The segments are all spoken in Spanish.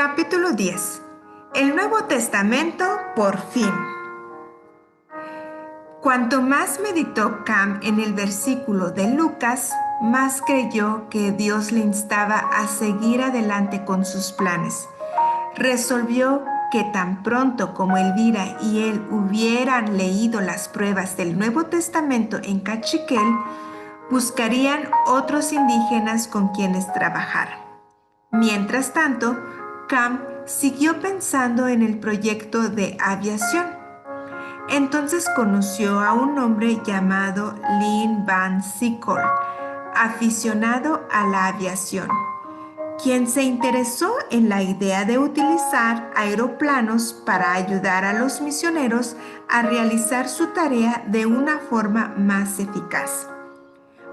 Capítulo 10. El Nuevo Testamento por fin. Cuanto más meditó Cam en el versículo de Lucas, más creyó que Dios le instaba a seguir adelante con sus planes. Resolvió que tan pronto como Elvira y él hubieran leído las pruebas del Nuevo Testamento en Cachiquel, buscarían otros indígenas con quienes trabajar. Mientras tanto, Cam siguió pensando en el proyecto de aviación. Entonces conoció a un hombre llamado Lynn Van Sickle, aficionado a la aviación, quien se interesó en la idea de utilizar aeroplanos para ayudar a los misioneros a realizar su tarea de una forma más eficaz.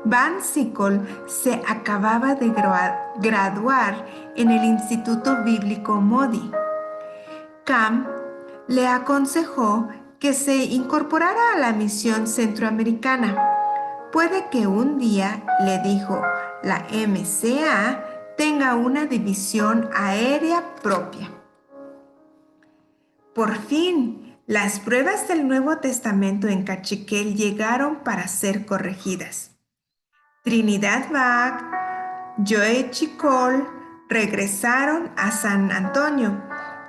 Van Sickle se acababa de graduar en el Instituto Bíblico Moody. Cam le aconsejó que se incorporara a la misión centroamericana. Puede que un día, le dijo, la MCA tenga una división aérea propia. Por fin, las pruebas del Nuevo Testamento en Cachiquel llegaron para ser corregidas. Trinidad Bach, Joe Chicol regresaron a San Antonio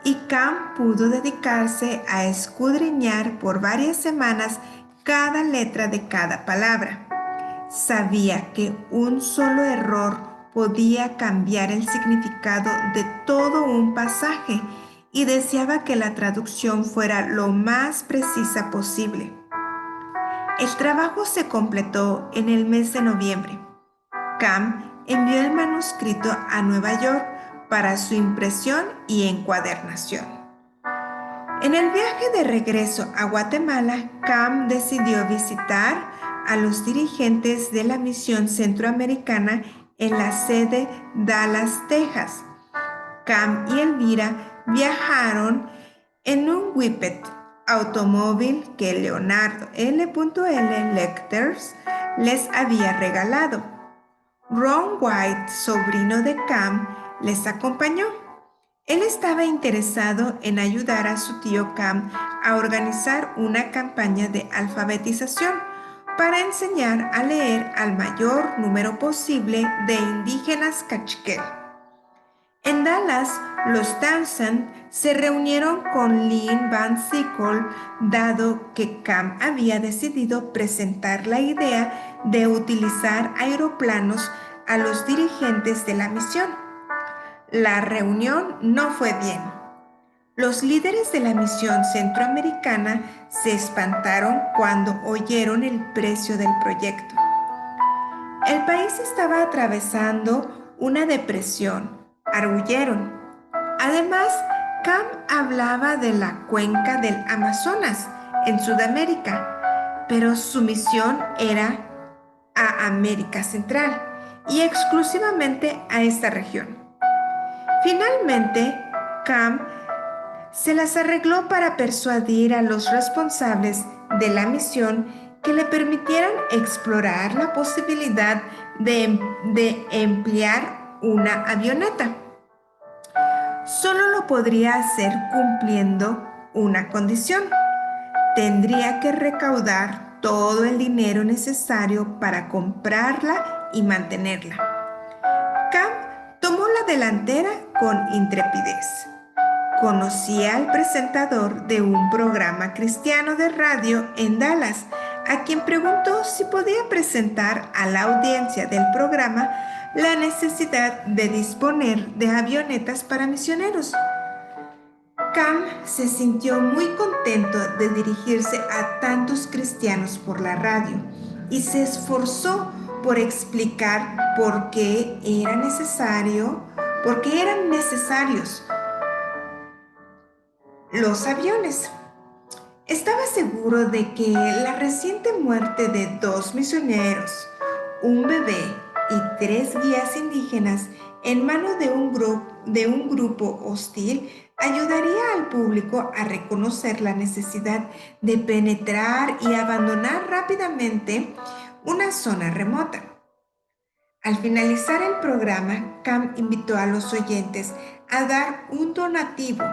y Cam pudo dedicarse a escudriñar por varias semanas cada letra de cada palabra. Sabía que un solo error podía cambiar el significado de todo un pasaje y deseaba que la traducción fuera lo más precisa posible. El trabajo se completó en el mes de noviembre. Cam envió el manuscrito a Nueva York para su impresión y encuadernación. En el viaje de regreso a Guatemala, Cam decidió visitar a los dirigentes de la misión centroamericana en la sede Dallas, Texas. Cam y Elvira viajaron en un Whippet, automóvil que Leonardo L.L. Lecters les había regalado. Ron White, sobrino de Cam, les acompañó. Él estaba interesado en ayudar a su tío Cam a organizar una campaña de alfabetización para enseñar a leer al mayor número posible de indígenas cachiquel. En Dallas, los Townsend se reunieron con Lynn Van Sickle, dado que Cam había decidido presentar la idea de utilizar aeroplanos a los dirigentes de la misión. La reunión no fue bien. Los líderes de la misión centroamericana se espantaron cuando oyeron el precio del proyecto. El país estaba atravesando una depresión. Arguyeron. Además, Cam hablaba de la cuenca del Amazonas en Sudamérica, pero su misión era a América Central y exclusivamente a esta región. Finalmente, Cam se las arregló para persuadir a los responsables de la misión que le permitieran explorar la posibilidad de emplear una avioneta. Solo lo podría hacer cumpliendo una condición. Tendría que recaudar todo el dinero necesario para comprarla y mantenerla. Cam tomó la delantera con intrepidez. Conocía al presentador de un programa cristiano de radio en Dallas, a quien preguntó si podía presentar a la audiencia del programa la necesidad de disponer de avionetas para misioneros. Cam se sintió muy contento de dirigirse a tantos cristianos por la radio y se esforzó por explicar por qué eran necesarios los aviones. Estaba seguro de que la reciente muerte de 2 misioneros, un bebé y 3 guías indígenas en manos de un grupo hostil ayudaría al público a reconocer la necesidad de penetrar y abandonar rápidamente una zona remota. Al finalizar el programa, Cam invitó a los oyentes a dar un donativo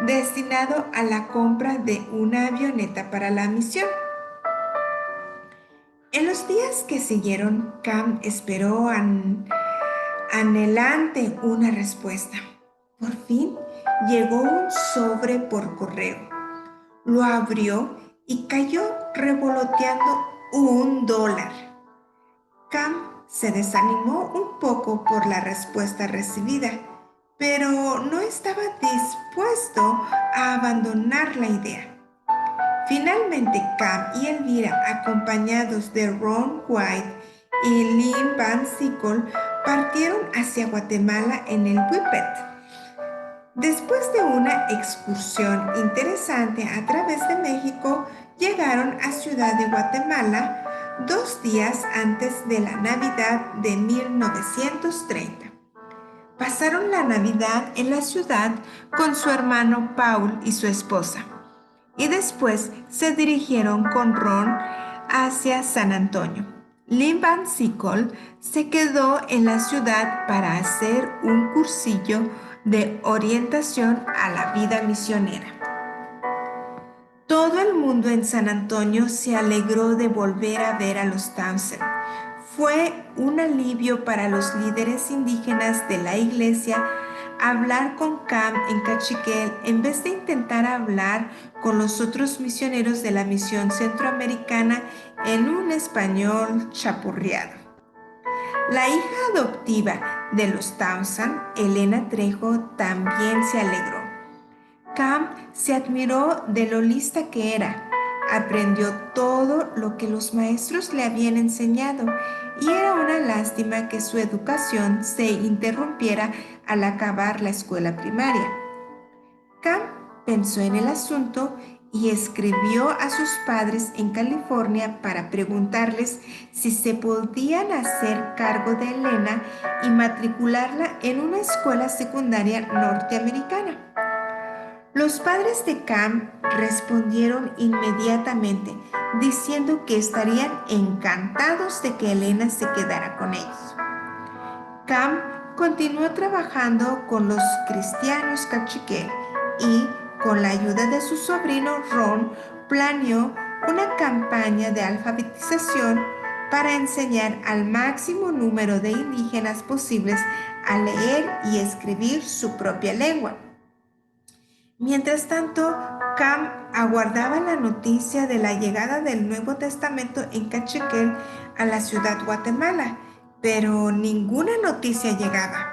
destinado a la compra de una avioneta para la misión. En los días que siguieron, Cam esperó anhelante una respuesta. Por fin llegó un sobre por correo. Lo abrió y cayó revoloteando $1. Cam se desanimó un poco por la respuesta recibida, pero no estaba dispuesto a abandonar la idea. Finalmente, Cam y Elvira, acompañados de Ron White y Lynn Van Sickle, partieron hacia Guatemala en el Whippet. Después de una excursión interesante a través de México, llegaron a Ciudad de Guatemala 2 días antes de la Navidad de 1930. Pasaron la Navidad en la ciudad con su hermano Paul y su esposa, y después se dirigieron con Ron hacia San Antonio. Lynn Van Sickle se quedó en la ciudad para hacer un cursillo de orientación a la vida misionera. Todo el mundo en San Antonio se alegró de volver a ver a los Townsend. Fue un alivio para los líderes indígenas de la iglesia hablar con Cam en Cachiquel en vez de intentar hablar con los otros misioneros de la misión centroamericana en un español chapurreado. La hija adoptiva de los Townsend, Elena Trejo, también se alegró. Cam se admiró de lo lista que era. Aprendió todo lo que los maestros le habían enseñado y era una lástima que su educación se interrumpiera al acabar la escuela primaria. Cam pensó en el asunto y escribió a sus padres en California para preguntarles si se podían hacer cargo de Elena y matricularla en una escuela secundaria norteamericana. Los padres de Cam respondieron inmediatamente, diciendo que estarían encantados de que Elena se quedara con ellos. Cam continuó trabajando con los cristianos Cachiquel y, con la ayuda de su sobrino Ron, planeó una campaña de alfabetización para enseñar al máximo número de indígenas posibles a leer y escribir su propia lengua. Mientras tanto, Cam aguardaba la noticia de la llegada del Nuevo Testamento en Cachiquel a la ciudad Guatemala, pero ninguna noticia llegaba.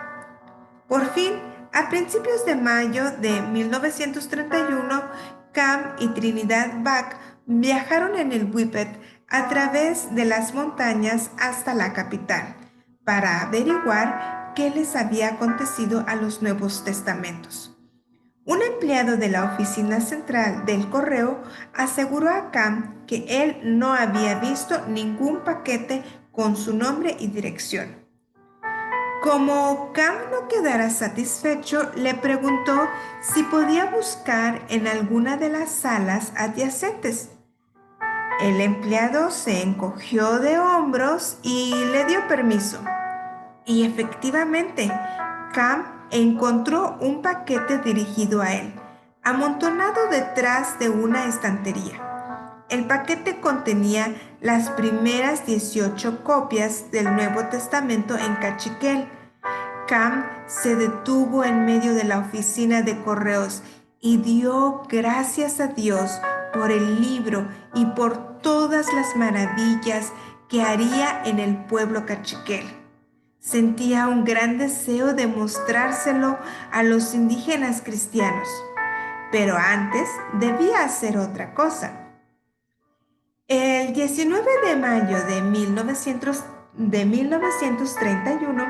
Por fin, a principios de mayo de 1931, Cam y Trinidad Bach viajaron en el Whippet a través de las montañas hasta la capital para averiguar qué les había acontecido a los Nuevos Testamentos. Un empleado de la oficina central del correo aseguró a Cam que él no había visto ningún paquete con su nombre y dirección. Como Cam no quedara satisfecho, le preguntó si podía buscar en alguna de las salas adyacentes. El empleado se encogió de hombros y le dio permiso. Y efectivamente, Cam encontró un paquete dirigido a él, amontonado detrás de una estantería. El paquete contenía las primeras 18 copias del Nuevo Testamento en Cachiquel. Cam se detuvo en medio de la oficina de correos y dio gracias a Dios por el libro y por todas las maravillas que haría en el pueblo Cachiquel. Sentía un gran deseo de mostrárselo a los indígenas cristianos, pero antes debía hacer otra cosa. El 19 de mayo de 1931,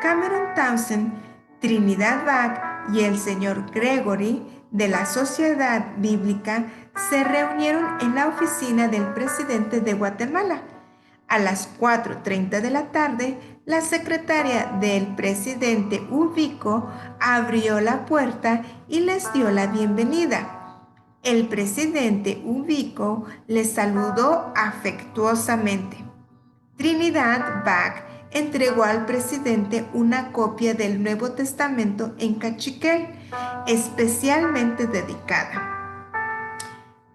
Cameron Townsend, Trinidad Bach y el señor Gregory de la Sociedad Bíblica se reunieron en la oficina del presidente de Guatemala. A las 4:30 de la tarde, la secretaria del presidente Ubico abrió la puerta y les dio la bienvenida. El presidente Ubico les saludó afectuosamente. Trinidad Bach entregó al presidente una copia del Nuevo Testamento en cachiquel, especialmente dedicada.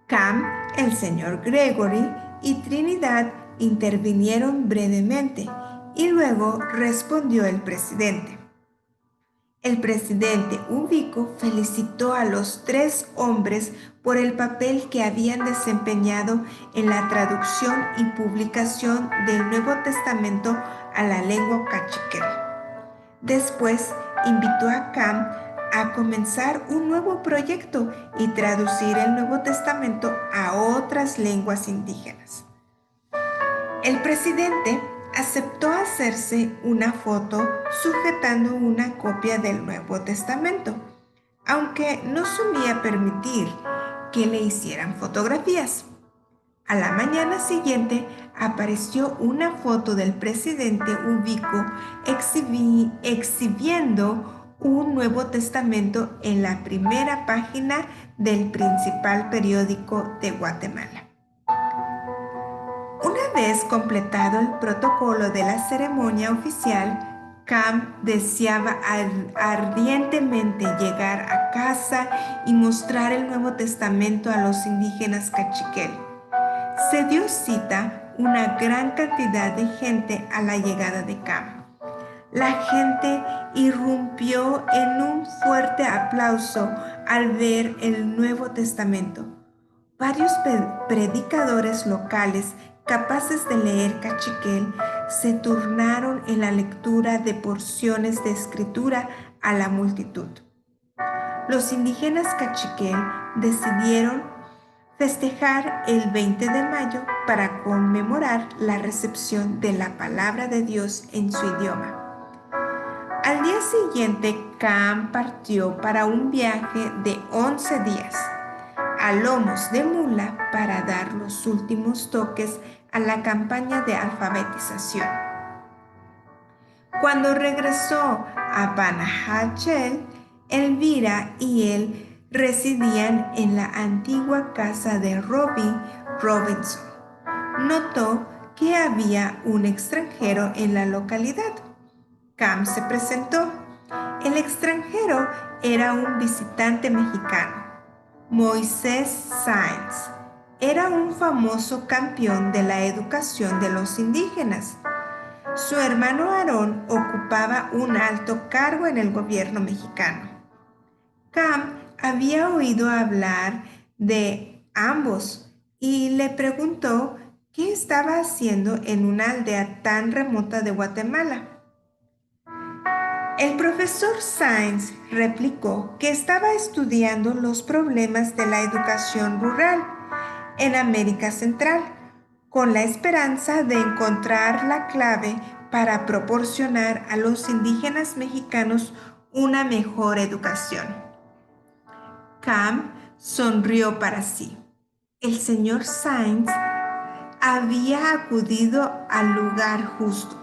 Cam, el señor Gregory y Trinidad intervinieron brevemente y luego respondió el presidente. El presidente Ubico felicitó a los 3 hombres por el papel que habían desempeñado en la traducción y publicación del Nuevo Testamento a la lengua cachiquel. Después invitó a Cam a comenzar un nuevo proyecto y traducir el Nuevo Testamento a otras lenguas indígenas. El presidente aceptó hacerse una foto sujetando una copia del Nuevo Testamento, aunque no solía permitir que le hicieran fotografías. A la mañana siguiente apareció una foto del presidente Ubico exhibiendo un Nuevo Testamento en la primera página del principal periódico de Guatemala. Una vez completado el protocolo de la ceremonia oficial, Cam deseaba ardientemente llegar a casa y mostrar el Nuevo Testamento a los indígenas cachiquel. Se dio cita una gran cantidad de gente a la llegada de Cam. La gente irrumpió en un fuerte aplauso al ver el Nuevo Testamento. Varios predicadores locales capaces de leer cachiquel se turnaron en la lectura de porciones de escritura a la multitud. Los indígenas cachiquel decidieron festejar el 20 de mayo para conmemorar la recepción de la palabra de Dios en su idioma. Al día siguiente, Cam partió para un viaje de 11 días a lomos de mula para dar los últimos toques a la campaña de alfabetización. Cuando regresó a Panajachel, Elvira y él residían en la antigua casa de Robbie Robinson. Notó que había un extranjero en la localidad. Cam se presentó. El extranjero era un visitante mexicano, Moisés Sáenz. Era un famoso campeón de la educación de los indígenas. Su hermano Aarón ocupaba un alto cargo en el gobierno mexicano. Cam había oído hablar de ambos y le preguntó qué estaba haciendo en una aldea tan remota de Guatemala. El profesor Sáenz replicó que estaba estudiando los problemas de la educación rural en América Central, con la esperanza de encontrar la clave para proporcionar a los indígenas mexicanos una mejor educación. Cam sonrió para sí. El señor Sáenz había acudido al lugar justo.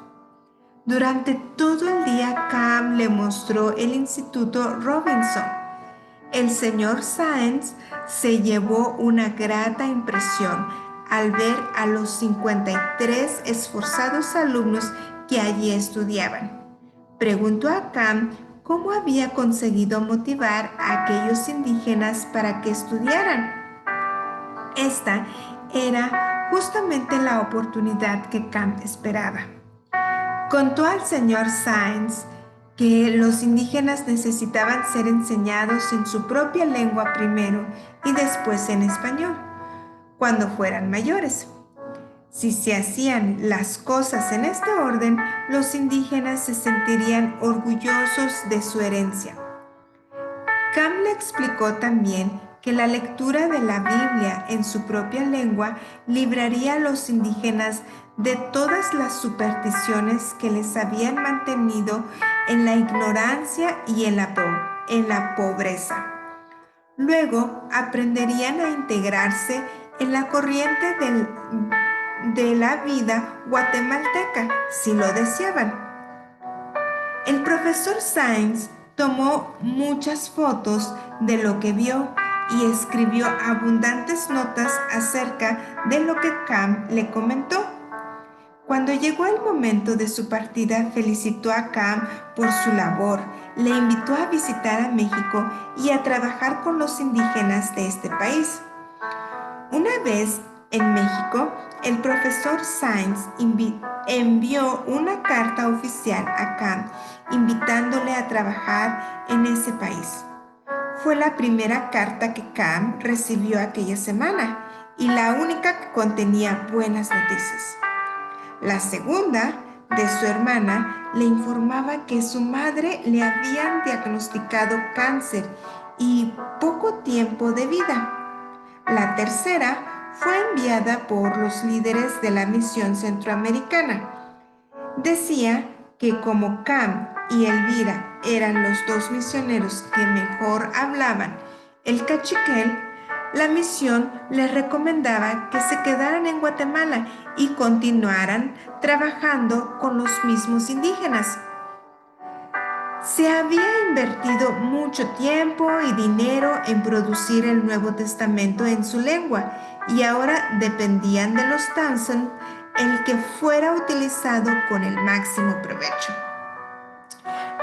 Durante todo el día, Cam le mostró el Instituto Robinson. El señor Sáenz se llevó una grata impresión al ver a los 53 esforzados alumnos que allí estudiaban. Preguntó a Cam cómo había conseguido motivar a aquellos indígenas para que estudiaran. Esta era justamente la oportunidad que Cam esperaba. Contó al señor Sáenz que los indígenas necesitaban ser enseñados en su propia lengua primero y después en español, cuando fueran mayores. Si se hacían las cosas en este orden, los indígenas se sentirían orgullosos de su herencia. Cam le explicó también que la lectura de la Biblia en su propia lengua libraría a los indígenas de todas las supersticiones que les habían mantenido en la ignorancia y en la pobreza. Luego aprenderían a integrarse en la corriente de la vida guatemalteca, si lo deseaban. El profesor Sáenz tomó muchas fotos de lo que vio y escribió abundantes notas acerca de lo que Cam le comentó. Cuando llegó el momento de su partida, felicitó a Cam por su labor, le invitó a visitar a México y a trabajar con los indígenas de este país. Una vez en México, el profesor Sainz envió una carta oficial a Cam invitándole a trabajar en ese país. Fue la primera carta que Cam recibió aquella semana y la única que contenía buenas noticias. La segunda, de su hermana, le informaba que su madre le habían diagnosticado cáncer y poco tiempo de vida. La tercera fue enviada por los líderes de la misión centroamericana. Decía que como Cam y Elvira eran los dos misioneros que mejor hablaban el cachiquel, la misión les recomendaba que se quedaran en Guatemala y continuaran trabajando con los mismos indígenas. Se había invertido mucho tiempo y dinero en producir el Nuevo Testamento en su lengua y ahora dependían de los Townsend el que fuera utilizado con el máximo provecho.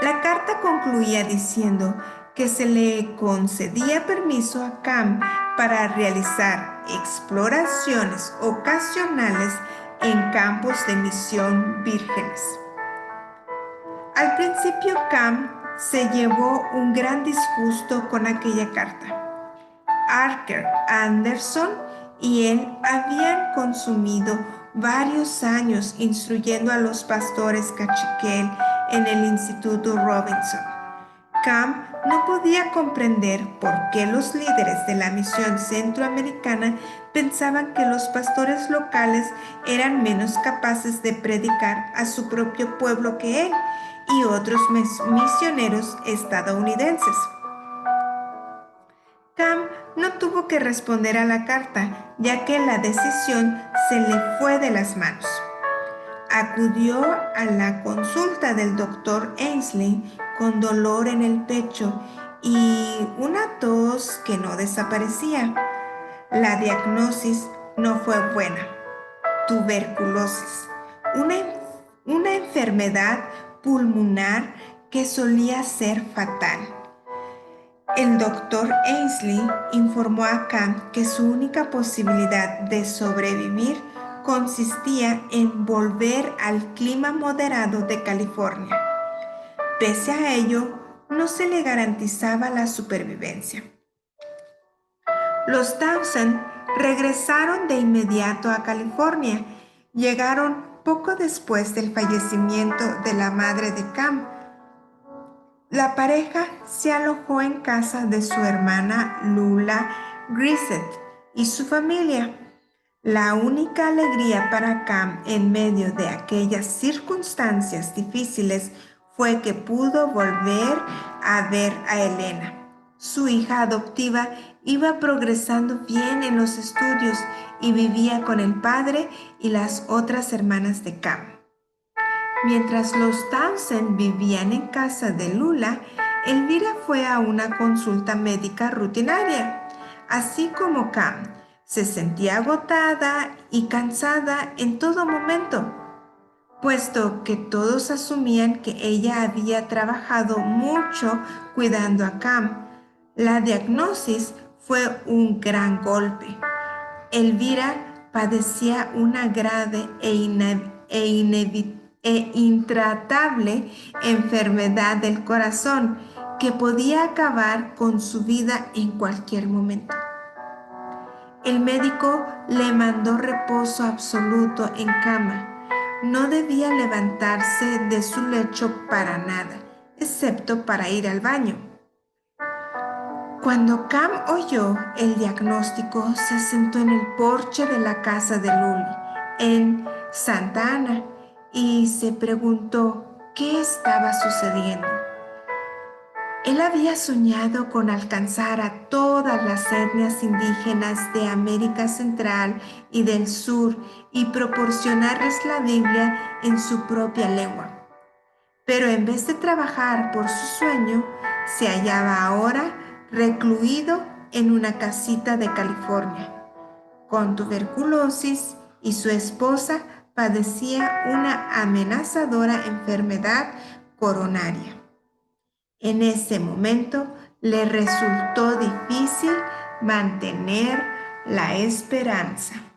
La carta concluía diciendo que se le concedía permiso a Cam para realizar exploraciones ocasionales en campos de misión vírgenes. Al principio Cam se llevó un gran disgusto con aquella carta. Archer Anderson y él habían consumido varios años instruyendo a los pastores cachiquel en el Instituto Robinson. Cam no podía comprender por qué los líderes de la misión centroamericana pensaban que los pastores locales eran menos capaces de predicar a su propio pueblo que él y otros misioneros estadounidenses. Cam no tuvo que responder a la carta, ya que la decisión se le fue de las manos. Acudió a la consulta del doctor Ainsley con dolor en el pecho y una tos que no desaparecía. La diagnosis no fue buena. Tuberculosis, una enfermedad pulmonar que solía ser fatal. El doctor Ainsley informó a Cam que su única posibilidad de sobrevivir consistía en volver al clima moderado de California. Pese a ello, no se le garantizaba la supervivencia. Los Townsend regresaron de inmediato a California. Llegaron poco después del fallecimiento de la madre de Cam. La pareja se alojó en casa de su hermana Lula Grissett y su familia. La única alegría para Cam en medio de aquellas circunstancias difíciles fue que pudo volver a ver a Elena. Su hija adoptiva iba progresando bien en los estudios y vivía con el padre y las otras hermanas de Cam. Mientras los Townsend vivían en casa de Lula, Elvira fue a una consulta médica rutinaria. Así como Cam, se sentía agotada y cansada en todo momento, puesto que todos asumían que ella había trabajado mucho cuidando a Cam. La diagnosis fue un gran golpe. Elvira padecía una grave e intratable enfermedad del corazón que podía acabar con su vida en cualquier momento. El médico le mandó reposo absoluto en cama. No debía levantarse de su lecho para nada, excepto para ir al baño. Cuando Cam oyó el diagnóstico, se sentó en el porche de la casa de Luli, en Santa Ana, y se preguntó qué estaba sucediendo. Él había soñado con alcanzar a todas las etnias indígenas de América Central y del Sur y proporcionarles la Biblia en su propia lengua. Pero en vez de trabajar por su sueño, se hallaba ahora recluido en una casita de California, con tuberculosis y su esposa padecía una amenazadora enfermedad coronaria. En ese momento le resultó difícil mantener la esperanza.